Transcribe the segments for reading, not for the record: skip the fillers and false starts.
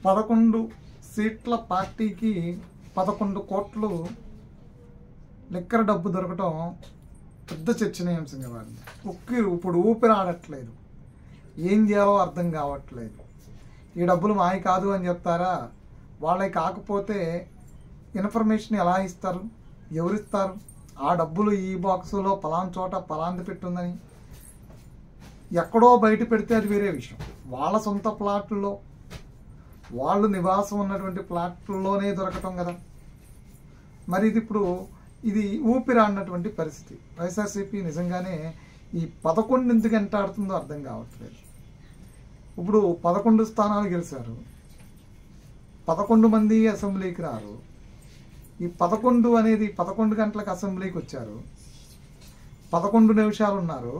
11 సీట్ల పార్టీకి 11 కోట్లు లిక్కర్ డబ్బు దొరకటం పెద్ద చర్చనీయాంశంగా మారింది. ఇప్పుడు ఊపిరి ఆడట్లేదు, ఏం చేయాలో అర్థం కావట్లేదు. ఈ డబ్బులు మాయి కాదు అని చెప్తారా? వాళ్ళకి కాకపోతే ఇన్ఫర్మేషన్ ఎలా ఇస్తారు? ఎవరిస్తారు? ఆ డబ్బులు ఈ బాక్సులో పలానా చోట పలాంది పెట్టుందని ఎక్కడో బయట పెడితే అది వేరే విషయం. వాళ్ళ సొంత ప్లాట్లలో, వాళ్ళు నివాసం ఉన్నటువంటి ప్లాట్లలోనే దొరకటం కదా. మరి ఇది ఊపిరి అన్నటువంటి పరిస్థితి. వైఎస్ఆర్సీపీ నిజంగానే ఈ 11 ఎందుకు వెంటాడుతుందో అర్థం కావట్లేదు. ఇప్పుడు 11 స్థానాలు గెలిచారు, 11 మంది అసెంబ్లీకి రారు. ఈ 11 అనేది 11 గంటలకు అసెంబ్లీకి వచ్చారు, 11 నిమిషాలు ఉన్నారు,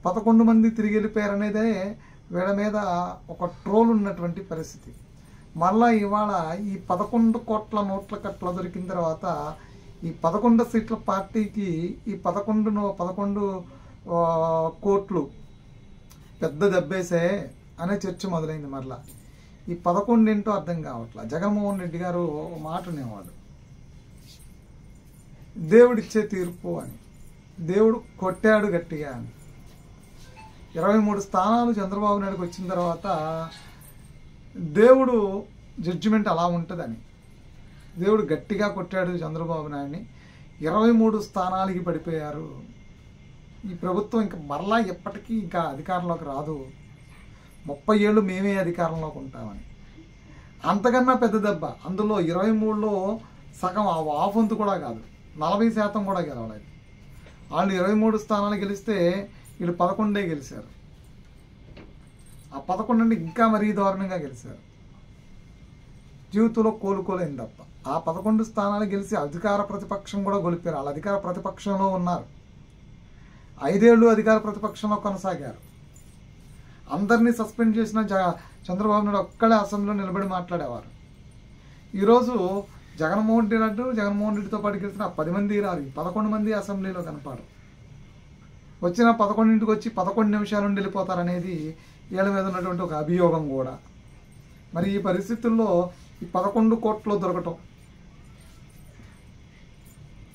11 మంది తిరిగి వెళ్ళిపోయారు అనేదే వీళ్ళ మీద ఒక ట్రోల్ ఉన్నటువంటి పరిస్థితి. మళ్ళా ఇవాళ ఈ 11 కోట్ల నోట్ల కట్ల దొరికిన తర్వాత ఈ 11 సీట్ల పార్టీకి ఈ 11 కోట్లు పెద్ద దెబ్బేసే అనే చర్చ మొదలైంది. మరలా ఈ 11 ఏంటో అర్థం కావట్లా. జగన్మోహన్ రెడ్డి గారు మాట అనేవాడు, దేవుడిచ్చే తీర్పు అని. దేవుడు కొట్టాడు గట్టిగా అని. 23 స్థానాలు చంద్రబాబు నాయుడుకి వచ్చిన తర్వాత దేవుడు జడ్జిమెంట్ అలా ఉంటుందని దేవుడు గట్టిగా కొట్టాడు చంద్రబాబు నాయుడిని. 23 స్థానాలకి పడిపోయారు. ఈ ప్రభుత్వం ఇంకా మరలా ఎప్పటికీ ఇంకా అధికారంలోకి రాదు, 30 ఏళ్ళు మేమే అధికారంలోకి ఉంటామని. అంతకన్నా పెద్ద దెబ్బ. అందులో 23లో సగం హాఫ్ వంతు కూడా కాదు, 40% కూడా గెలవలేదు. వాళ్ళు 23 స్థానాలు గెలిస్తే వీళ్ళు 11 గెలిచారు. ఆ 11 అంటే ఇంకా మరీ దారుణంగా గెలిచారు. జీవితంలో కోలుకోలేని తప్ప ఆ 11 స్థానాలు గెలిచి అధికార ప్రతిపక్షం కూడా గొలిపారు. వాళ్ళు అధికార ప్రతిపక్షంలో ఉన్నారు, 5 ఏళ్ళు అధికార ప్రతిపక్షంలో కొనసాగారు. అందరినీ సస్పెండ్ చేసిన చంద్రబాబు నాయుడు ఒక్కడే అసెంబ్లీలో నిలబడి మాట్లాడేవారు. ఈరోజు జగన్మోహన్ రెడ్డితో పాటు గెలిచిన 10 మంది రారు, 11 మంది అసెంబ్లీలో కనపడరు. వచ్చిన 11ంటికి వచ్చి 11 నిమిషాల నుండి వెళ్ళిపోతారనేది వీళ్ళ మీద ఉన్నటువంటి ఒక అభియోగం కూడా. మరి ఈ పరిస్థితుల్లో ఈ 11 కోట్లు దొరకటం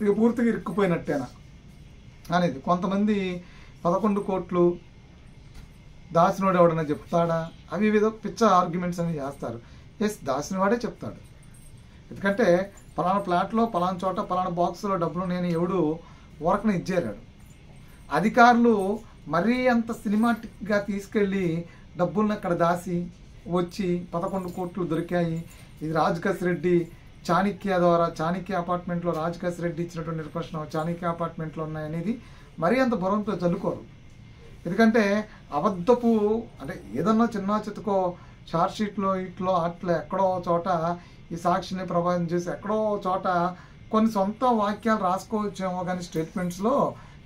ఇక పూర్తిగా ఇరుక్కుపోయినట్టేనా అనేది. కొంతమంది 11 కోట్లు దాచినోడు ఎవడన్నా చెప్తాడా, అవి వివిధ పిచ్చ ఆర్గ్యుమెంట్స్ అని చేస్తారు. ఎస్, దాచినవాడే చెప్తాడు. ఎందుకంటే పలానా ప్లాట్లో పలానా చోట పలానా బాక్సులో డబ్బులు నేను ఎవడు వర్క్ని ఇచ్చేరాడు. అధికారులు మరీ అంత సినిమాటిక్గా తీసుకెళ్ళి డబ్బులను అక్కడ దాసి వచ్చి 11 కోట్లు దొరికాయి, ఇది రాజకేశ్ రెడ్డి చాణక్య ద్వారా చాణక్య అపార్ట్మెంట్లో రాజకేశ్ రెడ్డి ఇచ్చినటువంటి నిర్వచనం చాణక్య అపార్ట్మెంట్లో ఉన్నాయనేది మరీ అంత బుర్రంతో చల్లుకోరు. ఎందుకంటే అబద్ధపు అంటే ఏదన్నా చిన్న చితకో షార్ట్ షీట్లో ఇట్లో అట్లా ఎక్కడో చోట ఈ సాక్షిని ప్రభావితం చేసి ఎక్కడో చోట కొన్ని సొంత వాక్యాలు రాసుకోవచ్చేమో, కానీ స్టేట్మెంట్స్లో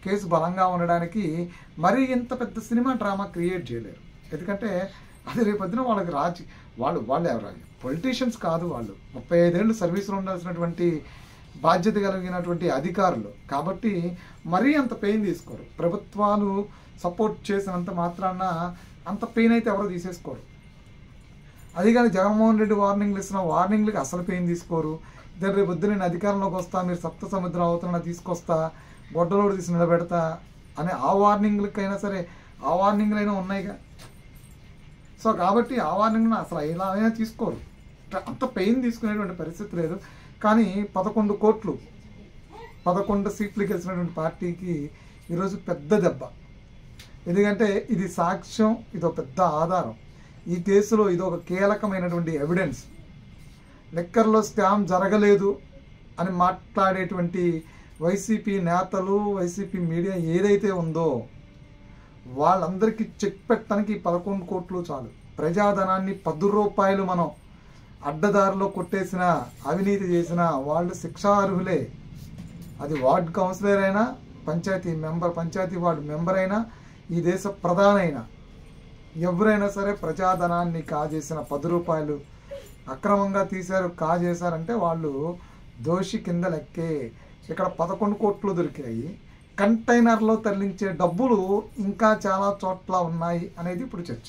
కేసు బలంగా ఉండడానికి మరీ ఇంత పెద్ద సినిమా డ్రామా క్రియేట్ చేయలేరు. ఎందుకంటే అది రేపొద్దున వాళ్ళకి వాళ్ళు ఎవరు పొలిటీషియన్స్ కాదు, వాళ్ళు 35 ఏళ్ళు సర్వీసులో ఉండాల్సినటువంటి బాధ్యత కలిగినటువంటి అధికారులు. కాబట్టి మరీ అంత పెయిన్ తీసుకోరు. ప్రభుత్వాలు సపోర్ట్ చేసినంత మాత్రాన అంత పెయిన్ అయితే ఎవరు తీసేసుకోరు. అది కానీ జగన్మోహన్ రెడ్డి వార్నింగ్లు ఇస్తున్న వార్నింగ్లకి అసలు పెయిన్ తీసుకోరు. ఇద్దరు రేపొద్దు నేను అధికారంలోకి వస్తా, మీరు సప్త సముద్రం అవుతున్నా తీసుకొస్తా, గొడ్డలోడు తీసి నిలబెడతా అనే ఆ వార్నింగ్లకైనా సరే ఆ వార్నింగ్లైనా ఉన్నాయిగా. సో కాబట్టి ఆ వార్నింగ్ను అసలు ఇలా అయినా తీసుకోరు, అంత పెయిన్ తీసుకునేటువంటి పరిస్థితి లేదు. కానీ 11 కోట్లు 11 సీట్లు గెలిచినటువంటి పార్టీకి ఈరోజు పెద్ద దెబ్బ. ఎందుకంటే ఇది సాక్ష్యం, ఇదొక పెద్ద ఆధారం. ఈ కేసులో ఇదొక కీలకమైనటువంటి ఎవిడెన్స్. లిక్కర్లో స్కామ్ జరగలేదు అని మాట్లాడేటువంటి వైసీపీ నేతలు, వైసీపీ మీడియా ఏదైతే ఉందో వాళ్ళందరికీ చెక్ పెట్టడానికి 11 కోట్లు చాలు. ప్రజాధనాన్ని 10 రూపాయలు మనం అడ్డదారిలో కొట్టేసిన, అవినీతి చేసిన వాళ్ళు శిక్షార్హులే. అది వార్డ్ కౌన్సిలర్ అయినా, పంచాయతీ వార్డు మెంబర్ అయినా, ఈ దేశ ప్రధానైనా ఎవరైనా సరే ప్రజాధనాన్ని కాజేసిన 10 రూపాయలు అక్రమంగా తీశారు, కాజేశారంటే వాళ్ళు దోషి కింద లెక్కే. ఇక్కడ 11 కోట్లు దొరికాయి. కంటైనర్లో తరలించే డబ్బులు ఇంకా చాలా చోట్ల ఉన్నాయి అనేది ఇప్పుడు చర్చ.